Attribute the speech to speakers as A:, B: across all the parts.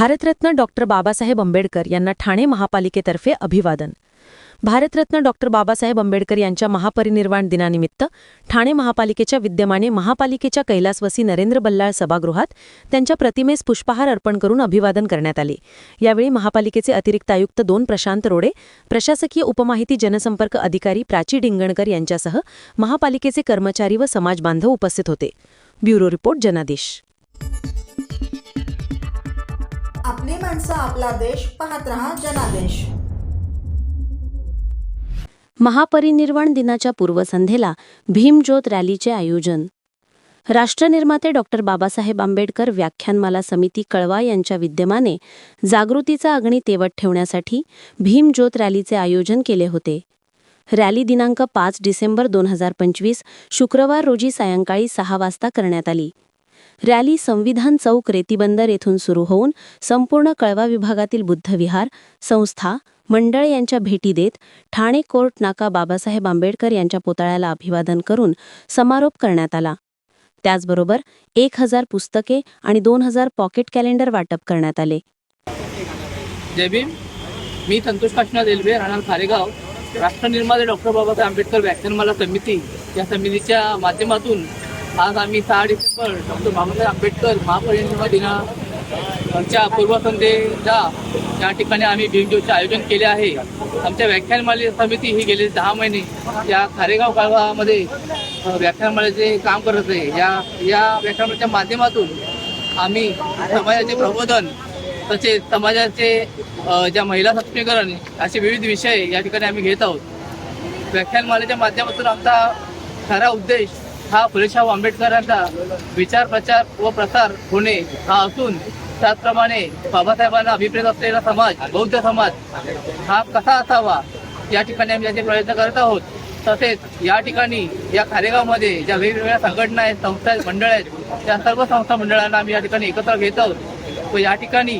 A: Bharat Ratna doctor Babasaheb Ambedkar यांना ठाणे महापालिकेतर्फे अभिवादन. भारतरत्न डॉक्टर बाबासाहेब आंबेडकर यांच्या महापरिनिर्वाण दिनानिमित्त ठाणे महापालिकेच्या विद्यमाने महापालिकेच्या कैलासवासी नरेंद्र बल्लाळ सभागृहात त्यांच्या प्रतिमेस पुष्पहार अर्पण करून अभिवादन करण्यात आले. यावेळी महापालिकेचे अतिरिक्त आयुक्त 2 प्रशांत रोडे, प्रशासकीय उपमाहिती जनसंपर्क अधिकारी प्राची ढिंगणकर यांच्यासह महापालिकेचे कर्मचारी व समाजबांधव उपस्थित होते. ब्युरो रिपोर्ट, जनादेश.
B: आपली माणसं, आपला देश. पाहत रहा जनादेश.
C: महापरिनिर्वाण दिनाच्या पूर्वसंध्येला भीमज्योत रॅलीचे आयोजन. राष्ट्रनिर्माते डॉक्टर बाबासाहेब आंबेडकर व्याख्यानमाला समिती कळवा यांच्या विद्यमाने जागृतीचा अग्नी तेवत ठेवण्यासाठी भीमज्योत रॅलीचे आयोजन केले होते. रॅली दिनांक 5 डिसेंबर 2025 शुक्रवार रोजी सायंकाळी 6 वाजता करण्यात आली. रॅली संविधान चौक रेतीबंदर येथून सुरू होऊन संपूर्ण कळवा विभागातील बुद्धविहार, संस्था, मंडळ यांच्या भेटी देत ठाणे कोर्ट नाका बाबासाहेब आंबेडकर यांच्या पुतळ्याला अभिवादन करून समारोप करण्यात आला. त्याचबरोबर 1000 पुस्तके आणि 2000 पॉकेट कॅलेंडर वाटप करण्यात आले.
D: जय भीम. मी संतोष काशीनाथ रेल्वे, राहणार खारेगाव. राष्ट्रनिर्माते डॉक्टर बाबासाहेब आंबेडकर व्याख्यानमाला समिती या समितीच्या माध्यमातून आज आम्ही 6 डिसेंबर डॉक्टर बाबासाहेब आंबेडकर महापरिनिर्वाण दिनाच्या पूर्वसंध्येला या ठिकाणी आम्ही भीमज्योतचे आयोजन केले आहे. आमच्या व्याख्यानमाला समिती ही गेले 10 महिने या खारेगाव गावामध्ये व्याख्यानमालेचे काम करत आहे. या व्याख्यानमालेच्या माध्यमातून आम्ही समाजाचे प्रबोधन तसेच समाजाचे ज्या महिला सक्षमीकरण असे विविध विषय या ठिकाणी आम्ही घेत आहोत. व्याख्यानमालेच्या माध्यमातून आमचा खरा उद्देश हा फुलेशाह आंबेडकरांचा विचार, प्रचार व प्रसार होणे हा असून त्याचप्रमाणे बाबासाहेबांना अभिप्रेत असलेला समाज, बौद्ध समाज हा कसा असावा या ठिकाणी आम्ही याचे प्रयत्न करत आहोत. तसेच या ठिकाणी या खारेगावमध्ये ज्या वेगवेगळ्या संघटना आहेत, संस्था आहेत, मंडळ आहेत, त्या सर्व संस्था मंडळांना आम्ही या ठिकाणी एकत्र घेत आहोत. व या ठिकाणी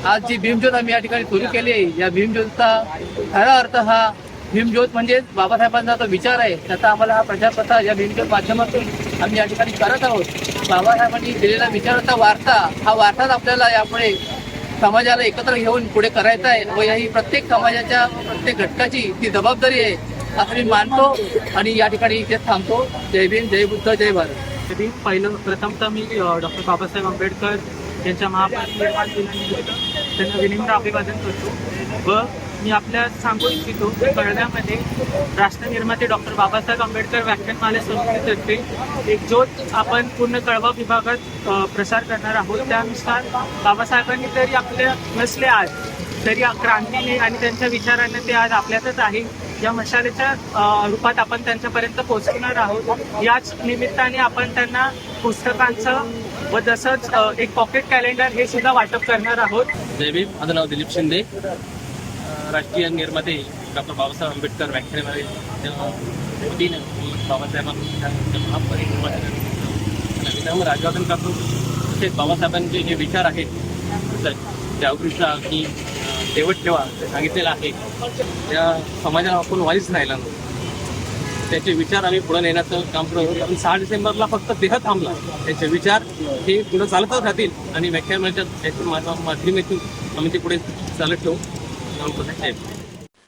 D: आज जी भीमज्योत आम्ही या ठिकाणी सुरू केली आहे, या भीमज्योतचा खरा अर्थ हा भीमज्योत म्हणजे बाबासाहेबांचा जो विचार आहे त्याचा आम्हाला हा प्रचार प्रसार या भीमज्योत माध्यमातून आम्ही या ठिकाणी करत आहोत. बाबासाहेबांनी दिलेला विचाराचा वारसा, हा वारसाच आपल्याला यापुढे समाजाला एकत्र घेऊन पुढे करायचा आहे व ही प्रत्येक समाजाच्या प्रत्येक घटकाची ती जबाबदारी आहे असं मी मानतो आणि या ठिकाणी इथेच थांबतो. जय भीम, जय बुद्ध, जय भारत.
E: प्रथमतः मी डॉक्टर बाबासाहेब आंबेडकर यांच्या महापरिनिर्वाण दिनानिमित्त त्यांना विनम्र अभिवादन करतो व मी आपल्या सांगू इच्छितो की कळव्यामध्ये राष्ट्रनिर्माते डॉक्टर बाबासाहेब आंबेडकर व्याख्यानमाला समितीतर्फे एक ज्योत आपण पूर्ण कळवा विभागात प्रसार करणार आहोत. त्यानुसार बाबासाहेबांनी तरी आपल्या नसले आज तरी क्रांतीने आणि त्यांच्या विचाराने ते आज आपल्यातच आहे. या मशालेच्या रूपात आपण त्यांच्यापर्यंत पोहोचवणार आहोत. याच निमित्ताने आपण त्यांना पुस्तकांचं व तसंच एक पॉकेट कॅलेंडर हे सुद्धा वाटप करणार आहोत.
D: जय भीम. माझं नाव दिलीप शिंदे. राष्ट्रीय निर्माते डॉक्टर बाबासाहेब आंबेडकर व्याख्यानमालेच्या वतीनं बाबासाहेबांच्या महापरिनिर्वाण अभिवादन करतो. तसेच बाबासाहेबांचे जे विचार आहेत, जागृतीचा की तेवत ठेवा सांगितलेलं आहे, त्या समाजाला आपण वाईच राहिला नव्हतं. त्याचे विचार आम्ही पुढे नेण्याचं काम करतो. कारण 6 डिसेंबरला फक्त देह थांबला, त्याचे विचार हे पुढे चालतच राहतील आणि व्याख्यानमालेच्या माध्यमातून आम्ही ते पुढे चालत ठेवू.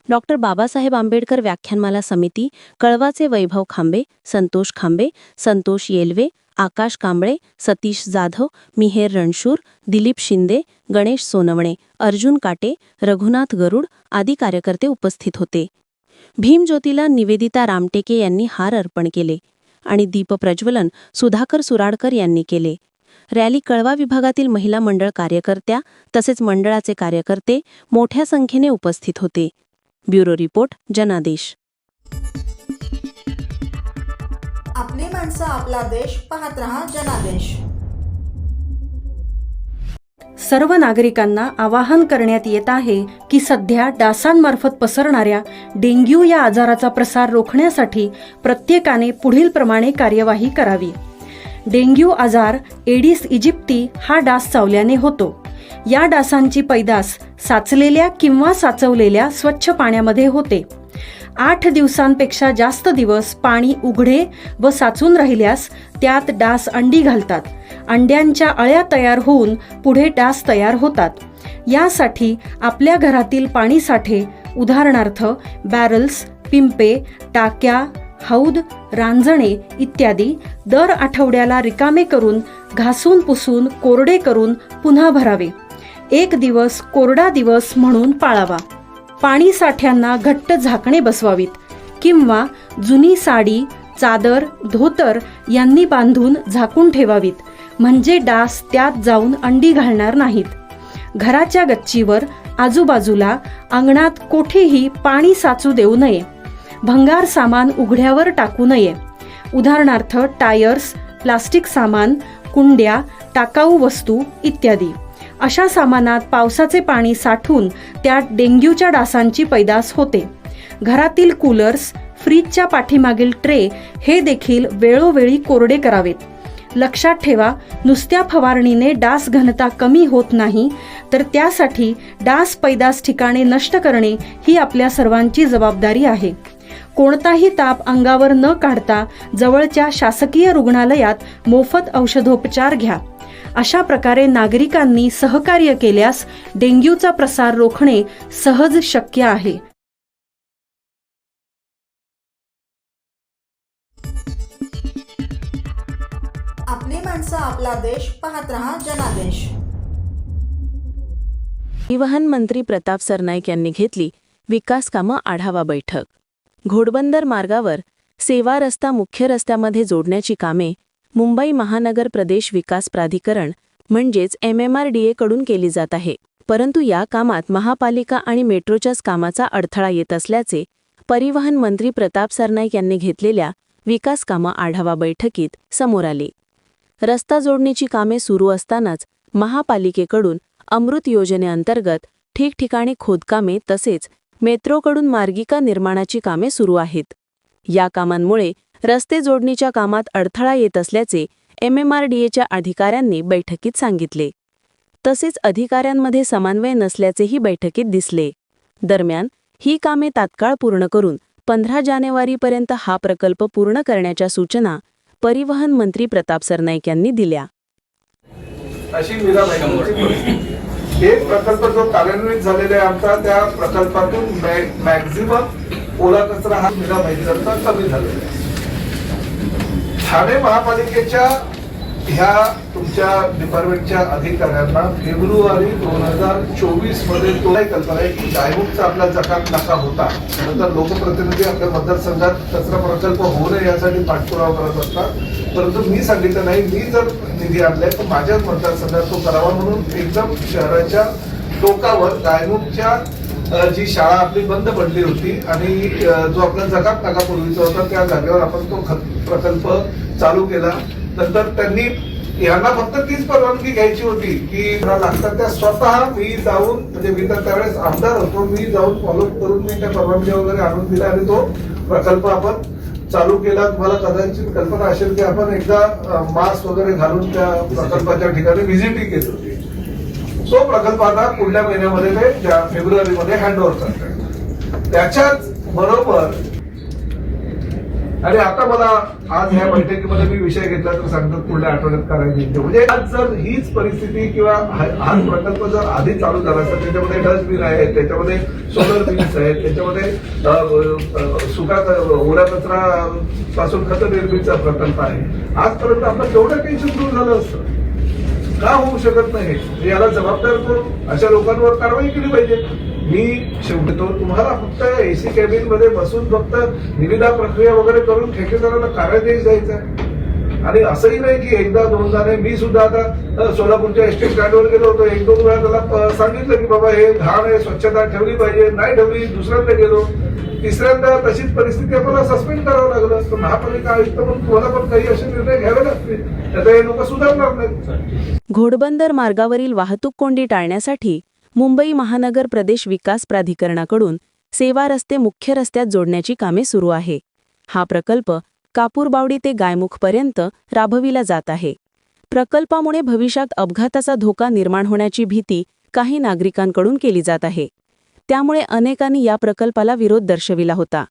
C: डॉक्टर बाबासाहेब आंबेडकर व्याख्यानमाला समिती कळवाचे वैभव खांबे, संतोष खांबे, संतोष येलवे, आकाश कांबळे, सतीश जाधव, मिहेर रणशूर, दिलीप शिंदे, गणेश सोनवणे, अर्जुन काटे, रघुनाथ गरुड आदी कार्यकर्ते उपस्थित होते. भीमज्योतीला निवेदिता रामटेके यांनी हार अर्पण केले आणि दीपप्रज्वलन सुधाकर सुराडकर यांनी केले. रॅली कळवा विभागातील महिला मंडळ कार्यकर्त्या तसेच मंडळाचे कार्यकर्ते मोठ्या संख्येने उपस्थित होते. ब्युरो रिपोर्ट, जनादेश.
B: आपली माणसं, आपला देश. पाहत रहा जनादेश.
F: सर्व नागरिकांना आवाहन करण्यात येत आहे की सध्या डासांमार्फत पसरणाऱ्या डेंग्यू या आजाराचा प्रसार रोखण्यासाठी प्रत्येकाने पुढीलप्रमाणे कार्यवाही करावी. डेंग्यू आजार एडिस इजिप्ती हा डास चावल्याने होतो. या डासांची पैदास साचलेल्या किंवा साचवलेल्या स्वच्छ पाण्यामध्ये होते. 8 दिवसांपेक्षा जास्त दिवस पाणी उघडे व साचून राहिल्यास त्यात डास अंडी घालतात अंड्यांच्या अळ्या तयार होऊन पुढे डास तयार होतात. यासाठी आपल्या घरातील पाणीसाठे उदाहरणार्थ बॅरल्स, पिंपे, टाक्या, हौद, रांजणे इत्यादी दर आठवड्याला रिकामे करून घासून पुसून कोरडे करून पुन्हा भरावे. एक दिवस कोरडा दिवस म्हणून पाळावा. पाणी साठ्यांना घट्ट झाकणे बसवावीत किंवा जुनी साडी, चादर, धोतर यांनी बांधून झाकून ठेवावीत, म्हणजे डास त्यात जाऊन अंडी घालणार नाहीत. घराच्या गच्चीवर, आजूबाजूला, अंगणात कोठेही पाणी साचू देऊ नये. भंगार सामान उघड्यावर टाकू नये. उदाहरणार्थ टायर्स, प्लास्टिक सामान, कुंड्या, टाकाऊ वस्तू इत्यादी. अशा सामानात पावसाचे पाणी साठून त्यात डेंग्यूच्या डासांची पैदास होते. घरातील कूलर्स, फ्रीजच्या पाठीमागील ट्रे हे देखील वेळोवेळी कोरडे करावेत. लक्षात ठेवा, नुसत्या फवारणीने डास घनता कमी होत नाही, तर त्यासाठी डास पैदास ठिकाणे नष्ट करणे ही आपल्या सर्वांची जबाबदारी आहे. कोणताही ताप अंगावर न काढता जवळच्या शासकीय रुग्णालयात मोफत औषधोपचार घ्या. अशा प्रकारे नागरिकांनी सहकार्य केल्यास डेंग्यूचा प्रसार रोखणे सहज शक्य आहे.
B: आपली माणसं, आपला देश, पाहत रहा जनादेश.
C: परिवहन मंत्री प्रताप सरनाईक यांनी घेतली विकास कामं आढावा बैठक. घोडबंदर मार्गावर सेवा रस्ता मुख्य रस्त्यामध्ये जोडण्याची कामे मुंबई महानगर प्रदेश विकास प्राधिकरण म्हणजेच MMRDA कडून केली जात आहे. परंतु या कामात महापालिका आणि मेट्रोच्याच कामाचा अडथळा येत असल्याचे परिवहन मंत्री प्रताप सरनाईक यांनी घेतलेल्या विकास कामं आढावा बैठकीत समोर आले. रस्ता जोडणीची कामे सुरू असतानाच महापालिकेकडून अमृत योजनेअंतर्गत ठिकठिकाणी खोदकामे तसेच मेट्रोकडून मार्गिका निर्माणाची कामे सुरू आहेत. या कामांमुळे रस्ते जोडणीच्या कामात अडथळा येत असल्याचे MMRDAच्या अधिकाऱ्यांनी बैठकीत सांगितले. तसेच अधिकाऱ्यांमध्ये समन्वय नसल्याचेही बैठकीत दिसले. दरम्यान ही कामे तात्काळ पूर्ण करून 15 जानेवारीपर्यंत हा प्रकल्प पूर्ण करण्याच्या सूचना परिवहन मंत्री प्रताप सरनाईक यांनी दिल्या.
G: अशी एक प्रकल्प जो कार्यान्वित झालेला आहे आमचा, त्या प्रकल्पातून मॅक्झिमम ओला कचरा हा मीरा भाईंचा कमी झालेला आहे. ठाणे महापालिकेच्या ह्या तुमच्या डिपार्टमेंटच्या अधिकाऱ्यांना फेब्रुवारी 2024 मध्ये तो कल्पना आहे की गायमुखचा आपला जकात नाका होता. नंतर लोकप्रतिनिधी आपल्या मतदारसंघात कचरा प्रकल्प होऊ नये यासाठी पाठपुरावा करत असतात. परंतु मी सांगितलं नाही, मी जर निधी आणलाय तर माझ्याच मतदारसंघात तो करावा म्हणून एकदम शहराच्या टोकावर गायमुखच्या जी शाळा आपली बंद पडली होती आणि जो आपला जकात नाका पूर्वीचा होता त्या जागेवर आपण तो प्रकल्प चालू केला. नंतर त्यांनी यांना फक्त तीच परवानगी घ्यायची होती की लागतात त्या स्वतः मी जाऊन, म्हणजे मी तर त्यावेळेस आमदार होतो, मी जाऊन फॉलो करून मी त्या परवानगी वगैरे आणून दिल्या आणि तो प्रकल्प आपण चालू केला. तुम्हाला कदाचित कल्पना असेल की आपण एकदा मास्क वगैरे घालून त्या प्रकल्पाच्या ठिकाणी व्हिजिटही केली होती. तो प्रकल्प आता पुढल्या महिन्यामध्ये ते फेब्रुवारीमध्ये हँडओव्हर करतात. त्याच्याच बरोबर आणि आता मला आज ह्या बैठकीमध्ये मी विषय घेतला तर सांगतात पुढल्या आठवड्यात करायची. म्हणजे आज जर हीच परिस्थिती किंवा हा प्रकल्प जर आधी चालू झाला असता, त्याच्यामध्ये डस्टबिन आहेत, त्याच्यामध्ये सोलर बिन्स आहेत, त्याच्यामध्ये सुका ओला कचरा पासून खत निर्मितीचा प्रकल्प आहे, आजपर्यंत आपलं तेवढं काही सुरू झालं असतं. का होऊ शकत नाही? याला जबाबदार करून अशा लोकांवर कारवाई केली पाहिजे. मी शेवटी तुम्हाला फक्त एसी कॅबिन मध्ये बसून फक्त निविदा प्रक्रिया वगैरे करून ठेकेदाराला कार्यादेश द्यायचा आहे. आणि असंही नाही की एकदा दोनदा नाही. मी सुद्धा आता सोलापूरच्या एसटी स्टँडवर गेलो होतो, 1-2 वेळा त्याला सांगितलं की बाबा हे घाण आहे, स्वच्छता ठेवली पाहिजे, नाही ठेवली. दुसऱ्यांदा गेलो, तिसऱ्यांदा तशीच परिस्थिती आपल्याला सस्पेंड करावं लागलं. तर महापालिका आयुक्त म्हणून तुम्हाला पण काही असे निर्णय घ्यावे लागतील, त्याचा हे लोक सुधारणार नाहीत.
C: घोडबंदर मार्गावरील वाहतूक कोंडी टाळण्यासाठी मुंबई महानगर प्रदेश विकास प्राधिकरणाकडून सेवा रस्ते मुख्य रस्त्यात जोडण्याची कामे सुरू आहे. हा प्रकल्प कापूरबावडी ते गायमुखपर्यंत राबविला जात आहे. प्रकल्पामुळे भविष्यात अपघाताचा धोका निर्माण होण्याची भीती काही नागरिकांकडून केली जात आहे. त्यामुळे अनेकांनी या प्रकल्पाला विरोध दर्शविला होता.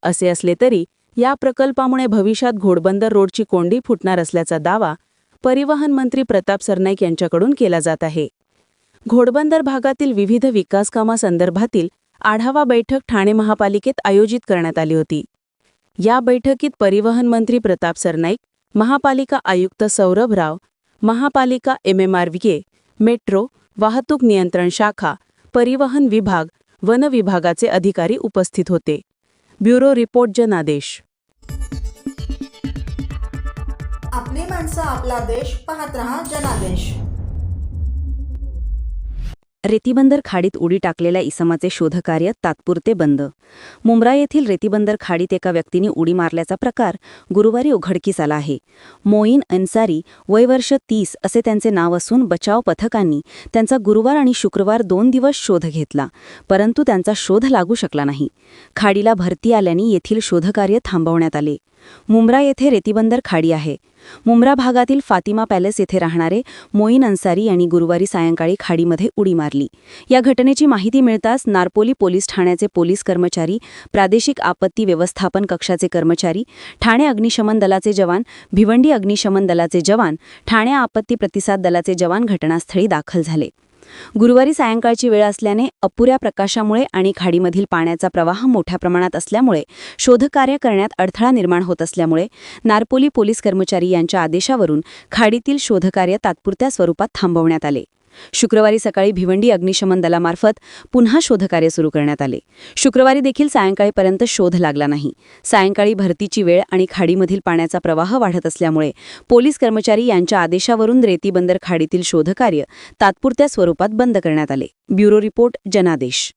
C: असे असले तरी या प्रकल्पामुळे भविष्यात घोडबंदर रोडची कोंडी फुटणार असल्याचा दावा परिवहन मंत्री प्रताप सरनाईक यांच्याकडून केला जात आहे. घोडबंदर भागातील विविध विकासकामासंदर्भातील आढावा बैठक ठाणे महापालिकेत आयोजित करण्यात आली होती. या बैठकीत परिवहन मंत्री प्रताप सरनाईक, महापालिका आयुक्त सौरभ राव, महापालिका MMRVA, मेट्रो, वाहतूक नियंत्रण शाखा, परिवहन विभाग, वन विभागाचे अधिकारी उपस्थित होते. ब्युरो रिपोर्ट जनादेश.
B: आपली माणसं आपला देश पाहत रहा जनादेश.
H: रेतीबंदर खाडीत उडी टाकलेल्या इसमाचे शोधकार्य तात्पुरते बंद. मुंब्रा येथील रेतीबंदर खाडीत एका व्यक्तीने उडी मारल्याचा प्रकार गुरुवारी उघडकीस आला आहे. मोईन अन्सारी, वय वर्ष 30 असे त्यांचे नाव असून बचाव पथकांनी त्यांचा गुरुवार आणि शुक्रवार 2 दिवस शोध घेतला, परंतु त्यांचा शोध लागू शकला नाही. खाडीला भरती आल्याने येथील शोधकार्य थांबवण्यात आले. मुंब्रा येथे रेतीबंदर खाडी आहे. मुंब्रा भागातील फातिमा पॅलेस येथे राहणारे मोईन अन्सारी यांनी गुरुवारी सायंकाळी खाडीमध्ये उडी मारली. या घटनेची माहिती मिळताच नारपोली पोलीस ठाण्याचे पोलीस कर्मचारी, प्रादेशिक आपत्ती व्यवस्थापन कक्षाचे कर्मचारी, ठाणे अग्निशमन दलाचे जवान, भिवंडी अग्निशमन दलाचे जवान, ठाणे आपत्ती प्रतिसाद दलाचे जवान घटनास्थळी दाखल झाले. गुरुवारी सायंकाळची वेळ असल्याने अपुऱ्या प्रकाशामुळे आणि खाडीमधील पाण्याचा प्रवाह मोठ्या प्रमाणात असल्यामुळे शोधकार्य करण्यात अडथळा निर्माण होत असल्यामुळे नारपोली पोलीस कर्मचारी यांच्या आदेशावरून खाडीतील शोधकार्य तात्पुरत्या स्वरूपात थांबवण्यात आले. शुक्रवारी सकाळी भिवंडी अग्निशमन दलामार्फत पुन्हा शोधकार्य सुरू करण्यात आले. शुक्रवारी देखील सायंकाळीपर्यंत शोध लागला नाही. सायंकाळी भरतीची वेळ आणि खाडीमधील पाण्याचा प्रवाह वाढत असल्यामुळे पोलीस कर्मचारी यांच्या आदेशावरून रेतीबंदर खाडीतील शोधकार्य तात्पुरत्या स्वरूपात बंद करण्यात आले. ब्युरो रिपोर्ट जनादेश.